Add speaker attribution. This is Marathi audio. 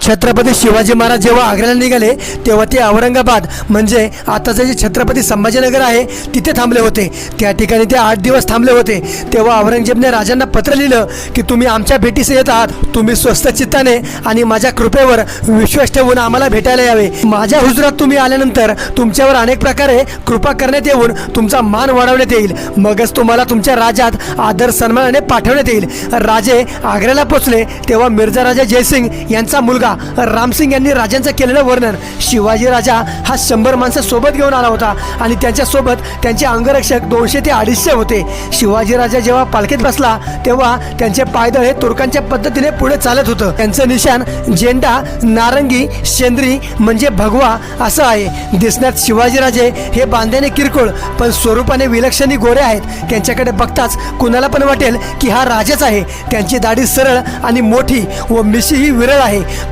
Speaker 1: छत्रपती शिवाजी महाराज जेव्हा आग्र्याला निघाले तेव्हा ते औरंगाबाद म्हणजे आताचं जे छत्रपती संभाजीनगर आहे तिथे थांबले होते। त्या ठिकाणी ते 8 दिवस थांबले होते। तेव्हा औरंगजेबने राजांना पत्र लिहिलं की तुम्ही आमच्या भेटीस येत आहात, तुम्ही स्वस्थ चित्ताने आणि माझ्या कृपेवर विश्वास ठेवून आम्हाला भेटायला यावे। माझ्या हुजुरात तुम्ही आल्यानंतर तुमच्यावर अनेक प्रकारे कृपा करण्यात येऊन तुमचा मान वाढवण्यात येईल, मगच तुम्हाला तुमच्या राज्यात आदर सन्मानाने पाठवण्यात येईल। राजे आग्र्याला पोहोचले तेव्हा मिर्झा राजा जयसिंग यांचा मुलगा रामसिंग यांनी राजांचं केलेलं वर्णन, शिवाजी राजा हा 100 माणसं सोबत घेऊन आला होता आणि त्यांच्या सोबत त्यांचे अंगरक्षक 200 ते 250 होते। शिवाजी राजा जेव्हा पालखीत बसला तेव्हा त्यांचे पायदळ हे तुर्कांच्या पद्धतीने पुढे चालत होतं। त्यांचं निशाण झेंडा नारंगी शेंद्री म्हणजे भगवा असं आहे। दिसण्यात शिवाजीराजे हे बांध्याने किरकोळ पण स्वरूपाने विलक्षणी गोरे आहेत। त्यांच्याकडे बघताच कुणाला पण वाटेल की हा राजाच आहे। त्यांची दाढी सरळ आणि मोठी व मिशी ही विरळ आहे।